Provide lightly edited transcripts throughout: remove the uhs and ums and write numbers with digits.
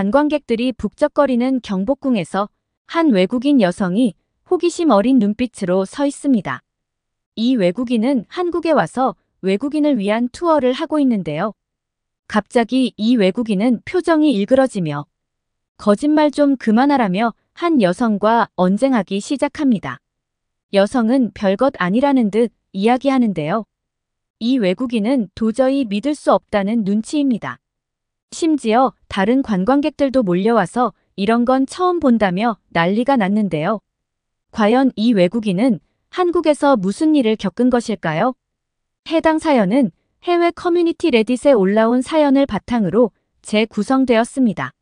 관광객들이 북적거리는 경복궁에서 한 외국인 여성이 호기심 어린 눈빛으로 서 있습니다. 이 외국인은 한국에 와서 외국인을 위한 투어를 하고 있는데요. 갑자기 이 외국인은 표정이 일그러지며 거짓말 좀 그만하라며 한 여성과 언쟁하기 시작합니다. 여성은 별것 아니라는 듯 이야기하는데요. 이 외국인은 도저히 믿을 수 없다는 눈치입니다. 심지어 다른 관광객들도 몰려와서 이런 건 처음 본다며 난리가 났는데요. 과연 이 외국인은 한국에서 무슨 일을 겪은 것일까요? 해당 사연은 해외 커뮤니티 레딧에 올라온 사연을 바탕으로 재구성되었습니다.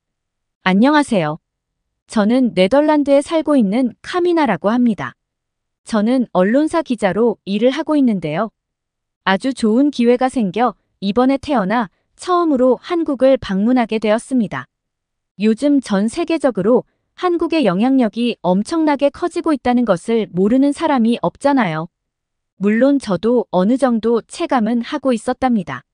안녕하세요. 저는 네덜란드에 살고 있는 카미나라고 합니다. 저는 언론사 기자로 일을 하고 있는데요. 아주 좋은 기회가 생겨 이번에 태어나 처음으로 한국을 방문하게 되었습니다. 요즘 전 세계적으로 한국의 영향력이 엄청나게 커지고 있다는 것을 모르는 사람이 없잖아요. 물론 저도 어느 정도 체감은 하고 있었답니다.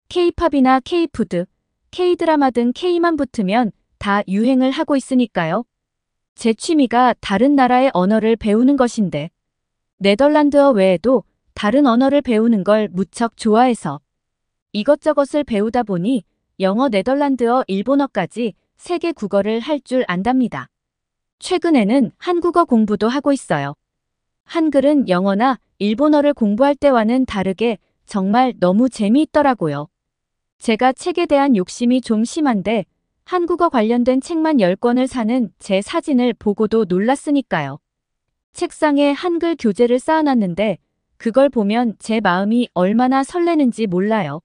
K-팝이나 K-푸드, K-드라마 등 K만 붙으면 다 유행을 하고 있으니까요. 제 취미가 다른 나라의 언어를 배우는 것인데 네덜란드어 외에도 다른 언어를 배우는 걸 무척 좋아해서 이것저것을 배우다 보니 영어, 네덜란드어, 일본어까지 세계 국어를 할 줄 안답니다. 최근에는 한국어 공부도 하고 있어요. 한글은 영어나 일본어를 공부할 때와는 다르게 정말 너무 재미있더라고요. 제가 책에 대한 욕심이 좀 심한데 한국어 관련된 책만 10권을 사는 제 사진을 보고도 놀랐으니까요. 책상에 한글 교재를 쌓아놨는데 그걸 보면 제 마음이 얼마나 설레는지 몰라요.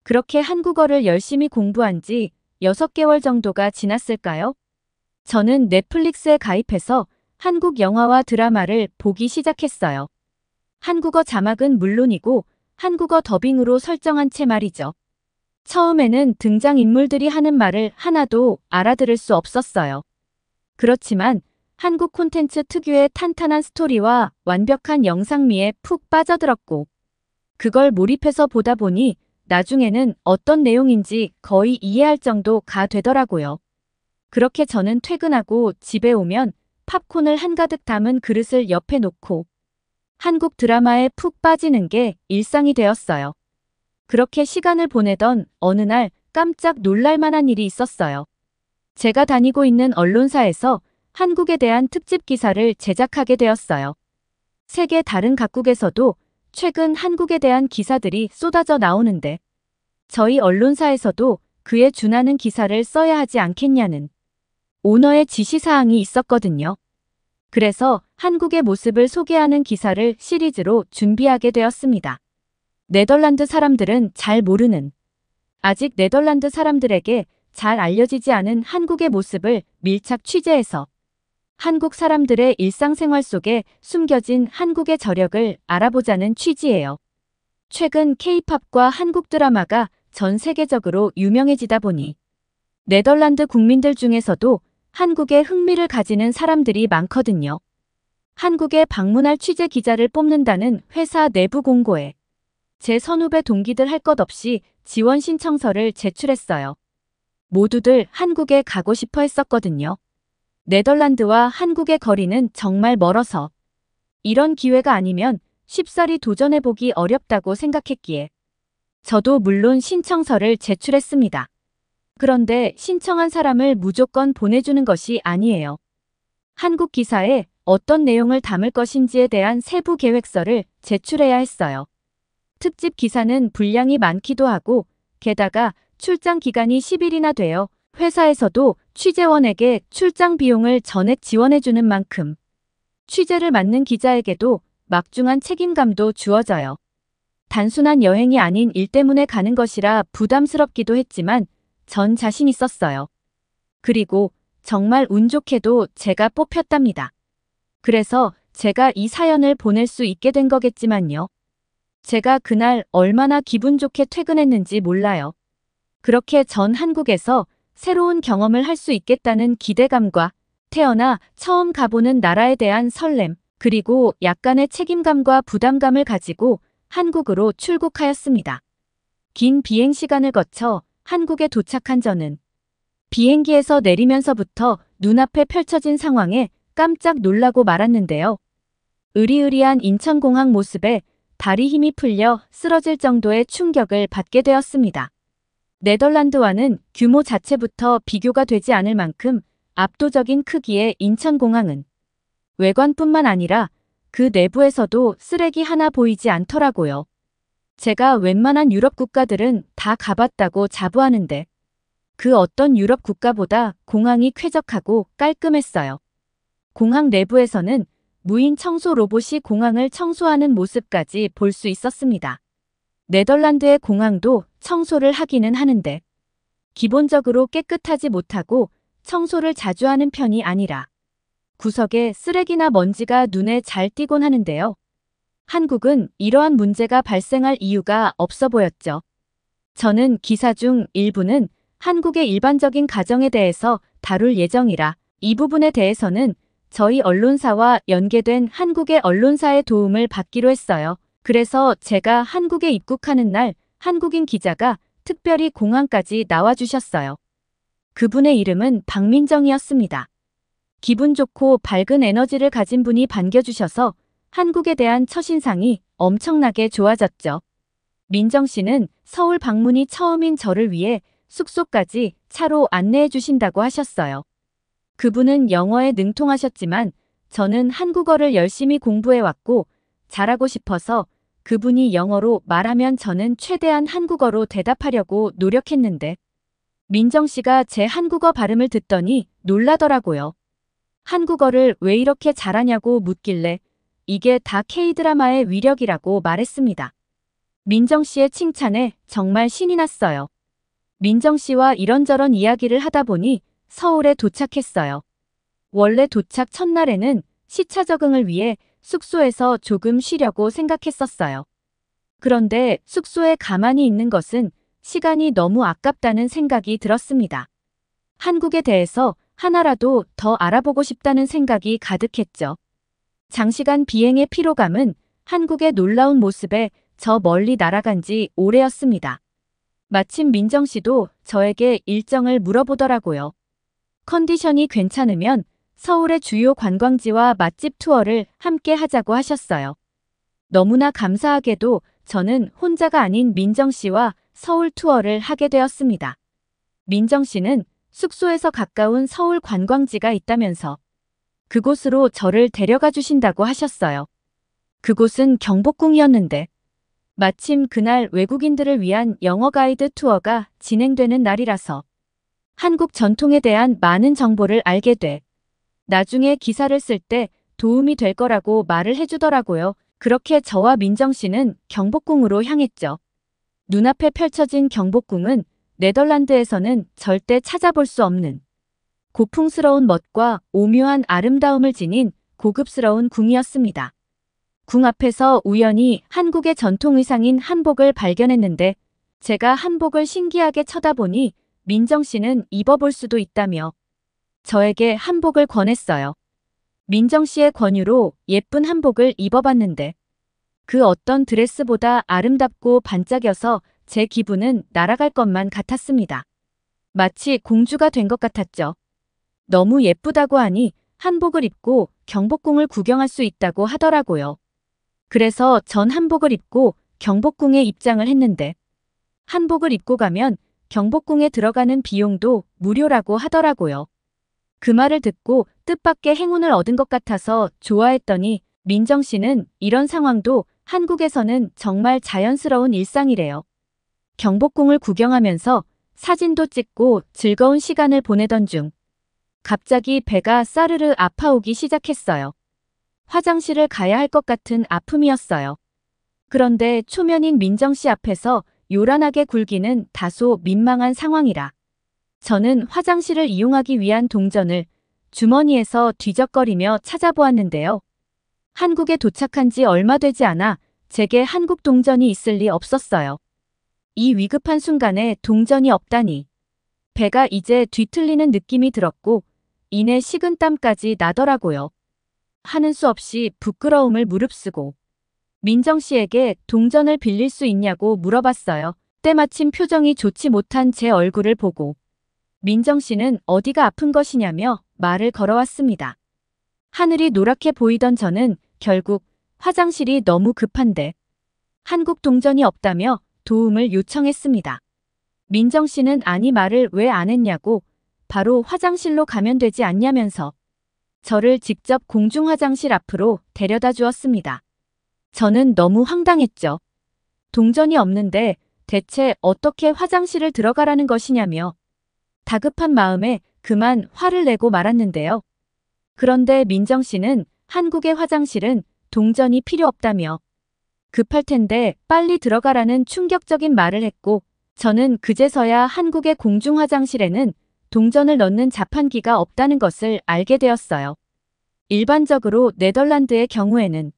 그렇게 한국어를 열심히 공부한 지 6개월 정도가 지났을까요? 저는 넷플릭스에 가입해서 한국 영화와 드라마를 보기 시작했어요. 한국어 자막은 물론이고 한국어 더빙으로 설정한 채 말이죠. 처음에는 등장인물들이 하는 말을 하나도 알아들을 수 없었어요. 그렇지만 한국 콘텐츠 특유의 탄탄한 스토리와 완벽한 영상미에 푹 빠져들었고 그걸 몰입해서 보다 보니 나중에는 어떤 내용인지 거의 이해할 정도가 되더라고요. 그렇게 저는 퇴근하고 집에 오면 팝콘을 한가득 담은 그릇을 옆에 놓고 한국 드라마에 푹 빠지는 게 일상이 되었어요. 그렇게 시간을 보내던 어느 날 깜짝 놀랄 만한 일이 있었어요. 제가 다니고 있는 언론사에서 한국에 대한 특집 기사를 제작하게 되었어요. 세계 다른 각국에서도 최근 한국에 대한 기사들이 쏟아져 나오는데 저희 언론사에서도 그에 준하는 기사를 써야 하지 않겠냐는 오너의 지시사항이 있었거든요. 그래서 한국의 모습을 소개하는 기사를 시리즈로 준비하게 되었습니다. 네덜란드 사람들은 잘 모르는, 아직 네덜란드 사람들에게 잘 알려지지 않은 한국의 모습을 밀착 취재해서 한국 사람들의 일상생활 속에 숨겨진 한국의 저력을 알아보자는 취지예요. 최근 K-팝과 한국 드라마가 전 세계적으로 유명해지다 보니 네덜란드 국민들 중에서도 한국에 흥미를 가지는 사람들이 많거든요. 한국에 방문할 취재 기자를 뽑는다는 회사 내부 공고에 제 선후배 동기들 할 것 없이 지원 신청서를 제출했어요. 모두들 한국에 가고 싶어 했었거든요. 네덜란드와 한국의 거리는 정말 멀어서 이런 기회가 아니면 쉽사리 도전해보기 어렵다고 생각했기에 저도 물론 신청서를 제출했습니다. 그런데 신청한 사람을 무조건 보내주는 것이 아니에요. 한국 기사에 어떤 내용을 담을 것인지에 대한 세부 계획서를 제출해야 했어요. 특집 기사는 분량이 많기도 하고 게다가 출장 기간이 10일이나 되어 회사에서도 취재원에게 출장 비용을 전액 지원해주는 만큼 취재를 맡는 기자에게도 막중한 책임감도 주어져요. 단순한 여행이 아닌 일 때문에 가는 것이라 부담스럽기도 했지만 전 자신 있었어요. 그리고 정말 운 좋게도 제가 뽑혔답니다. 그래서 제가 이 사연을 보낼 수 있게 된 거겠지만요. 제가 그날 얼마나 기분 좋게 퇴근했는지 몰라요. 그렇게 전 한국에서 새로운 경험을 할 수 있겠다는 기대감과 태어나 처음 가보는 나라에 대한 설렘, 그리고 약간의 책임감과 부담감을 가지고 한국으로 출국하였습니다. 긴 비행 시간을 거쳐 한국에 도착한 저는 비행기에서 내리면서부터 눈앞에 펼쳐진 상황에 깜짝 놀라고 말았는데요. 으리으리한 인천공항 모습에 다리 힘이 풀려 쓰러질 정도의 충격을 받게 되었습니다. 네덜란드와는 규모 자체부터 비교가 되지 않을 만큼 압도적인 크기의 인천공항은 외관뿐만 아니라 그 내부에서도 쓰레기 하나 보이지 않더라고요. 제가 웬만한 유럽 국가들은 다 가봤다고 자부하는데 그 어떤 유럽 국가보다 공항이 쾌적하고 깔끔했어요. 공항 내부에서는 무인 청소 로봇이 공항을 청소하는 모습까지 볼 수 있었습니다. 네덜란드의 공항도 청소를 하기는 하는데 기본적으로 깨끗하지 못하고 청소를 자주 하는 편이 아니라 구석에 쓰레기나 먼지가 눈에 잘 띄곤 하는데요. 한국은 이러한 문제가 발생할 이유가 없어 보였죠. 저는 기사 중 일부는 한국의 일반적인 가정에 대해서 다룰 예정이라 이 부분에 대해서는 저희 언론사와 연계된 한국의 언론사의 도움을 받기로 했어요. 그래서 제가 한국에 입국하는 날 한국인 기자가 특별히 공항까지 나와주셨어요. 그분의 이름은 박민정이었습니다. 기분 좋고 밝은 에너지를 가진 분이 반겨주셔서 한국에 대한 첫인상이 엄청나게 좋아졌죠. 민정 씨는 서울 방문이 처음인 저를 위해 숙소까지 차로 안내해 주신다고 하셨어요. 그분은 영어에 능통하셨지만 저는 한국어를 열심히 공부해왔고 잘하고 싶어서 그분이 영어로 말하면 저는 최대한 한국어로 대답하려고 노력했는데 민정 씨가 제 한국어 발음을 듣더니 놀라더라고요. 한국어를 왜 이렇게 잘하냐고 묻길래 이게 다 K-드라마의 위력이라고 말했습니다. 민정 씨의 칭찬에 정말 신이 났어요. 민정 씨와 이런저런 이야기를 하다 보니 서울에 도착했어요. 원래 도착 첫날에는 시차 적응을 위해 숙소에서 조금 쉬려고 생각했었어요. 그런데 숙소에 가만히 있는 것은 시간이 너무 아깝다는 생각이 들었습니다. 한국에 대해서 하나라도 더 알아보고 싶다는 생각이 가득했죠. 장시간 비행의 피로감은 한국의 놀라운 모습에 저 멀리 날아간 지 오래였습니다. 마침 민정 씨도 저에게 일정을 물어보더라고요. 컨디션이 괜찮으면 서울의 주요 관광지와 맛집 투어를 함께 하자고 하셨어요. 너무나 감사하게도 저는 혼자가 아닌 민정 씨와 서울 투어를 하게 되었습니다. 민정 씨는 숙소에서 가까운 서울 관광지가 있다면서 그곳으로 저를 데려가 주신다고 하셨어요. 그곳은 경복궁이었는데 마침 그날 외국인들을 위한 영어 가이드 투어가 진행되는 날이라서 한국 전통에 대한 많은 정보를 알게 돼 나중에 기사를 쓸 때 도움이 될 거라고 말을 해주더라고요. 그렇게 저와 민정 씨는 경복궁으로 향했죠. 눈앞에 펼쳐진 경복궁은 네덜란드에서는 절대 찾아볼 수 없는 고풍스러운 멋과 오묘한 아름다움을 지닌 고급스러운 궁이었습니다. 궁 앞에서 우연히 한국의 전통 의상인 한복을 발견했는데 제가 한복을 신기하게 쳐다보니 민정 씨는 입어볼 수도 있다며 저에게 한복을 권했어요. 민정 씨의 권유로 예쁜 한복을 입어봤는데 그 어떤 드레스보다 아름답고 반짝여서 제 기분은 날아갈 것만 같았습니다. 마치 공주가 된 것 같았죠. 너무 예쁘다고 하니 한복을 입고 경복궁을 구경할 수 있다고 하더라고요. 그래서 전 한복을 입고 경복궁에 입장을 했는데 한복을 입고 가면 경복궁에 들어가는 비용도 무료라고 하더라고요. 그 말을 듣고 뜻밖의 행운을 얻은 것 같아서 좋아했더니 민정 씨는 이런 상황도 한국에서는 정말 자연스러운 일상이래요. 경복궁을 구경하면서 사진도 찍고 즐거운 시간을 보내던 중 갑자기 배가 싸르르 아파오기 시작했어요. 화장실을 가야 할 것 같은 아픔이었어요. 그런데 초면인 민정 씨 앞에서 요란하게 굴기는 다소 민망한 상황이라 저는 화장실을 이용하기 위한 동전을 주머니에서 뒤적거리며 찾아보았는데요. 한국에 도착한 지 얼마 되지 않아 제게 한국 동전이 있을 리 없었어요. 이 위급한 순간에 동전이 없다니 배가 이제 뒤틀리는 느낌이 들었고 이내 식은땀까지 나더라고요. 하는 수 없이 부끄러움을 무릅쓰고 민정 씨에게 동전을 빌릴 수 있냐고 물어봤어요. 때마침 표정이 좋지 못한 제 얼굴을 보고 민정 씨는 어디가 아픈 것이냐며 말을 걸어왔습니다. 하늘이 노랗게 보이던 저는 결국 화장실이 너무 급한데 한국 동전이 없다며 도움을 요청했습니다. 민정 씨는 아니 말을 왜 안 했냐고 바로 화장실로 가면 되지 않냐면서 저를 직접 공중 화장실 앞으로 데려다 주었습니다. 저는 너무 황당했죠. 동전이 없는데 대체 어떻게 화장실을 들어가라는 것이냐며 다급한 마음에 그만 화를 내고 말았는데요. 그런데 민정 씨는 한국의 화장실은 동전이 필요 없다며 급할 텐데 빨리 들어가라는 충격적인 말을 했고 저는 그제서야 한국의 공중 화장실에는 동전을 넣는 자판기가 없다는 것을 알게 되었어요. 일반적으로 네덜란드의 경우에는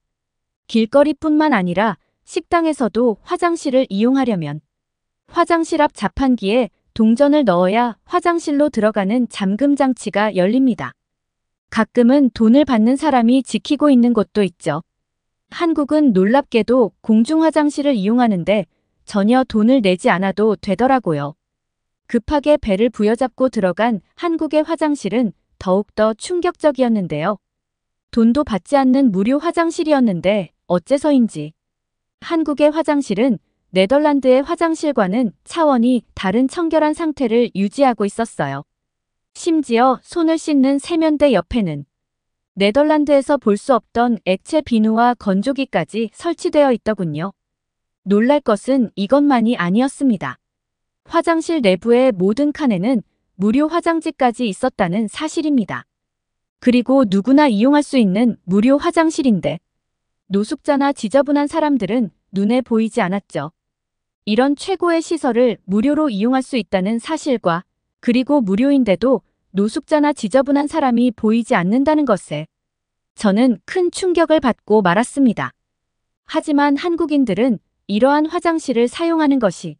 길거리뿐만 아니라 식당에서도 화장실을 이용하려면 화장실 앞 자판기에 동전을 넣어야 화장실로 들어가는 잠금 장치가 열립니다. 가끔은 돈을 받는 사람이 지키고 있는 곳도 있죠. 한국은 놀랍게도 공중 화장실을 이용하는데 전혀 돈을 내지 않아도 되더라고요. 급하게 배를 부여잡고 들어간 한국의 화장실은 더욱더 충격적이었는데요. 돈도 받지 않는 무료 화장실이었는데 어째서인지 한국의 화장실은 네덜란드의 화장실과는 차원이 다른 청결한 상태를 유지하고 있었어요. 심지어 손을 씻는 세면대 옆에는 네덜란드에서 볼 수 없던 액체 비누와 건조기까지 설치되어 있더군요. 놀랄 것은 이것만이 아니었습니다. 화장실 내부의 모든 칸에는 무료 화장지까지 있었다는 사실입니다. 그리고 누구나 이용할 수 있는 무료 화장실인데 노숙자나 지저분한 사람들은 눈에 보이지 않았죠. 이런 최고의 시설을 무료로 이용할 수 있다는 사실과 그리고 무료인데도 노숙자나 지저분한 사람이 보이지 않는다는 것에 저는 큰 충격을 받고 말았습니다. 하지만 한국인들은 이러한 화장실을 사용하는 것이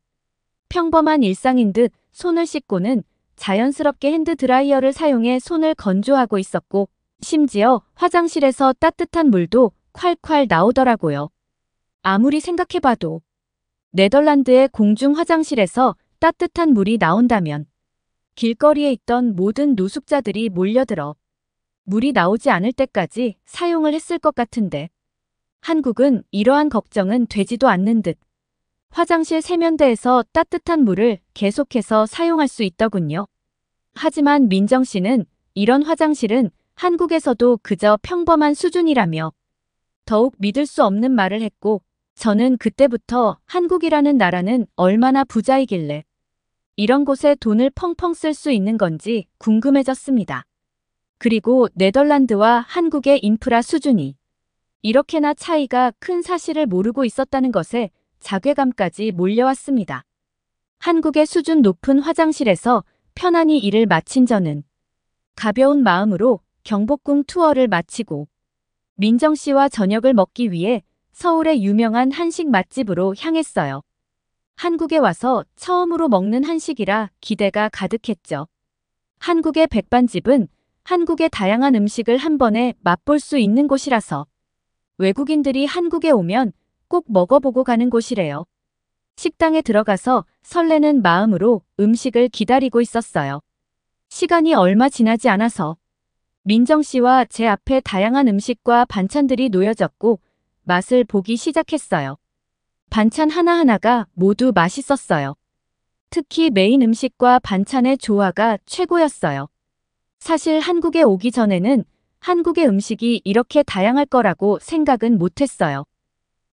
평범한 일상인 듯 손을 씻고는 자연스럽게 핸드드라이어를 사용해 손을 건조하고 있었고 심지어 화장실에서 따뜻한 물도 콸콸 나오더라고요. 아무리 생각해봐도 네덜란드의 공중 화장실에서 따뜻한 물이 나온다면 길거리에 있던 모든 노숙자들이 몰려들어 물이 나오지 않을 때까지 사용을 했을 것 같은데 한국은 이러한 걱정은 되지도 않는 듯 화장실 세면대에서 따뜻한 물을 계속해서 사용할 수 있더군요. 하지만 민정 씨는 이런 화장실은 한국에서도 그저 평범한 수준이라며 더욱 믿을 수 없는 말을 했고 저는 그때부터 한국이라는 나라는 얼마나 부자이길래 이런 곳에 돈을 펑펑 쓸 수 있는 건지 궁금해졌습니다. 그리고 네덜란드와 한국의 인프라 수준이 이렇게나 차이가 큰 사실을 모르고 있었다는 것에 자괴감까지 몰려왔습니다. 한국의 수준 높은 화장실에서 편안히 일을 마친 저는 가벼운 마음으로 경복궁 투어를 마치고 민정 씨와 저녁을 먹기 위해 서울의 유명한 한식 맛집으로 향했어요. 한국에 와서 처음으로 먹는 한식이라 기대가 가득했죠. 한국의 백반집은 한국의 다양한 음식을 한 번에 맛볼 수 있는 곳이라서 외국인들이 한국에 오면 꼭 먹어보고 가는 곳이래요. 식당에 들어가서 설레는 마음으로 음식을 기다리고 있었어요. 시간이 얼마 지나지 않아서 민정 씨와 제 앞에 다양한 음식과 반찬들이 놓여졌고 맛을 보기 시작했어요. 반찬 하나하나가 모두 맛있었어요. 특히 메인 음식과 반찬의 조화가 최고였어요. 사실 한국에 오기 전에는 한국의 음식이 이렇게 다양할 거라고 생각은 못했어요.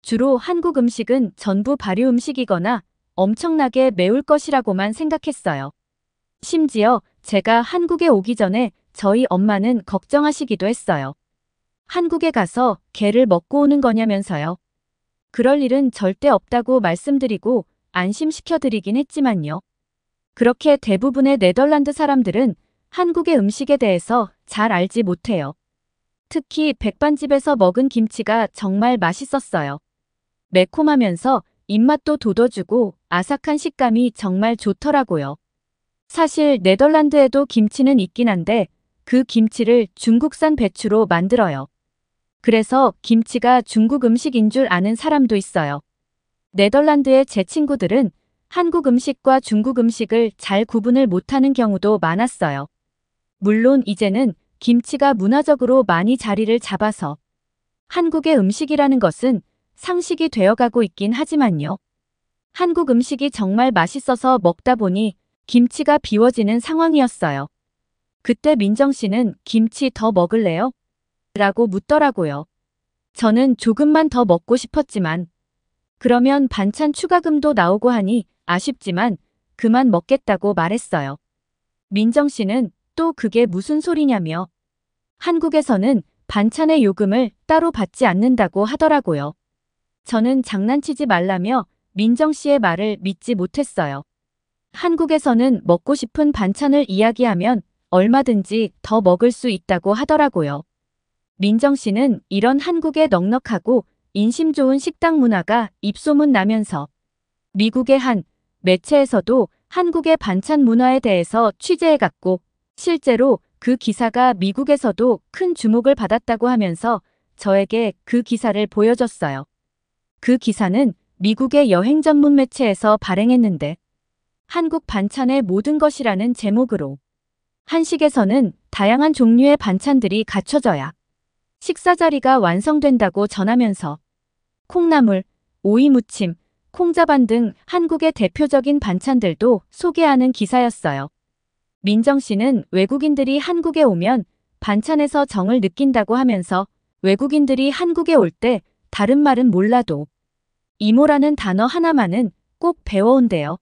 주로 한국 음식은 전부 발효 음식이거나 엄청나게 매울 것이라고만 생각했어요. 심지어 제가 한국에 오기 전에 저희 엄마는 걱정하시기도 했어요. 한국에 가서 게를 먹고 오는 거냐면서요. 그럴 일은 절대 없다고 말씀드리고 안심시켜드리긴 했지만요. 그렇게 대부분의 네덜란드 사람들은 한국의 음식에 대해서 잘 알지 못해요. 특히 백반집에서 먹은 김치가 정말 맛있었어요. 매콤하면서 입맛도 돋워주고 아삭한 식감이 정말 좋더라고요. 사실 네덜란드에도 김치는 있긴 한데 그 김치를 중국산 배추로 만들어요. 그래서 김치가 중국 음식인 줄 아는 사람도 있어요. 네덜란드의 제 친구들은 한국 음식과 중국 음식을 잘 구분을 못하는 경우도 많았어요. 물론 이제는 김치가 문화적으로 많이 자리를 잡아서 한국의 음식이라는 것은 상식이 되어가고 있긴 하지만요. 한국 음식이 정말 맛있어서 먹다 보니 김치가 비워지는 상황이었어요. 그때 민정 씨는 김치 더 먹을래요? 라고 묻더라고요. 저는 조금만 더 먹고 싶었지만 그러면 반찬 추가금도 나오고 하니 아쉽지만 그만 먹겠다고 말했어요. 민정 씨는 또 그게 무슨 소리냐며 한국에서는 반찬의 요금을 따로 받지 않는다고 하더라고요. 저는 장난치지 말라며 민정 씨의 말을 믿지 못했어요. 한국에서는 먹고 싶은 반찬을 이야기하면 얼마든지 더 먹을 수 있다고 하더라고요. 민정 씨는 이런 한국의 넉넉하고 인심 좋은 식당 문화가 입소문 나면서 미국의 한 매체에서도 한국의 반찬 문화에 대해서 취재해갔고 실제로 그 기사가 미국에서도 큰 주목을 받았다고 하면서 저에게 그 기사를 보여줬어요. 그 기사는 미국의 여행 전문 매체에서 발행했는데 한국 반찬의 모든 것이라는 제목으로 한식에서는 다양한 종류의 반찬들이 갖춰져야 식사 자리가 완성된다고 전하면서 콩나물, 오이 무침, 콩자반 등 한국의 대표적인 반찬들도 소개하는 기사였어요. 민정 씨는 외국인들이 한국에 오면 반찬에서 정을 느낀다고 하면서 외국인들이 한국에 올 때 다른 말은 몰라도 이모라는 단어 하나만은 꼭 배워온대요.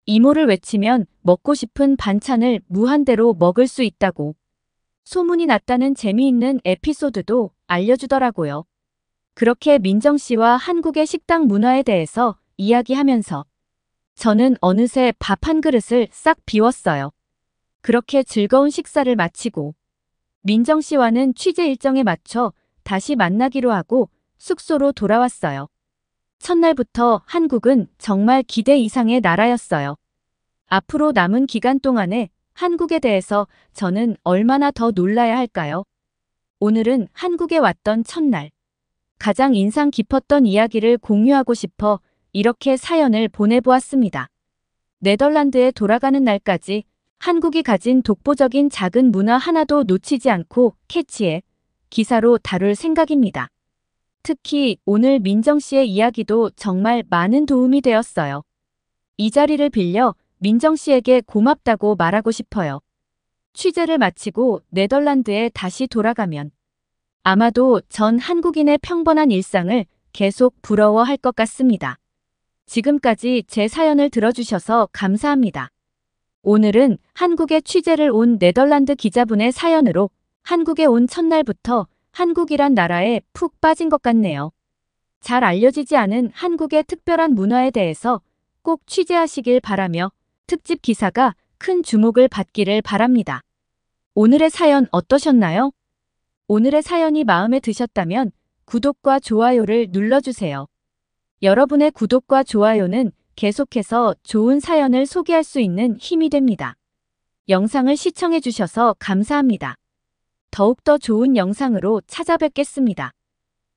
이모를 외치면 먹고 싶은 반찬을 무한대로 먹을 수 있다고 소문이 났다는 재미있는 에피소드도 알려주더라고요. 그렇게 민정 씨와 한국의 식당 문화에 대해서 이야기하면서 저는 어느새 밥 한 그릇을 싹 비웠어요. 그렇게 즐거운 식사를 마치고 민정 씨와는 취재 일정에 맞춰 다시 만나기로 하고 숙소로 돌아왔어요. 첫날부터 한국은 정말 기대 이상의 나라였어요. 앞으로 남은 기간 동안에 한국에 대해서 저는 얼마나 더 놀라야 할까요? 오늘은 한국에 왔던 첫날, 가장 인상 깊었던 이야기를 공유하고 싶어 이렇게 사연을 보내보았습니다. 네덜란드에 돌아가는 날까지 한국이 가진 독보적인 작은 문화 하나도 놓치지 않고 캐치해 기사로 다룰 생각입니다. 특히 오늘 민정 씨의 이야기도 정말 많은 도움이 되었어요. 이 자리를 빌려 민정 씨에게 고맙다고 말하고 싶어요. 취재를 마치고 네덜란드에 다시 돌아가면 아마도 전 한국인의 평범한 일상을 계속 부러워할 것 같습니다. 지금까지 제 사연을 들어주셔서 감사합니다. 오늘은 한국에 취재를 온 네덜란드 기자분의 사연으로 한국에 온 첫날부터 한국이란 나라에 푹 빠진 것 같네요. 잘 알려지지 않은 한국의 특별한 문화에 대해서 꼭 취재하시길 바라며 특집 기사가 큰 주목을 받기를 바랍니다. 오늘의 사연 어떠셨나요? 오늘의 사연이 마음에 드셨다면 구독과 좋아요를 눌러주세요. 여러분의 구독과 좋아요는 계속해서 좋은 사연을 소개할 수 있는 힘이 됩니다. 영상을 시청해주셔서 감사합니다. 더욱더 좋은 영상으로 찾아뵙겠습니다.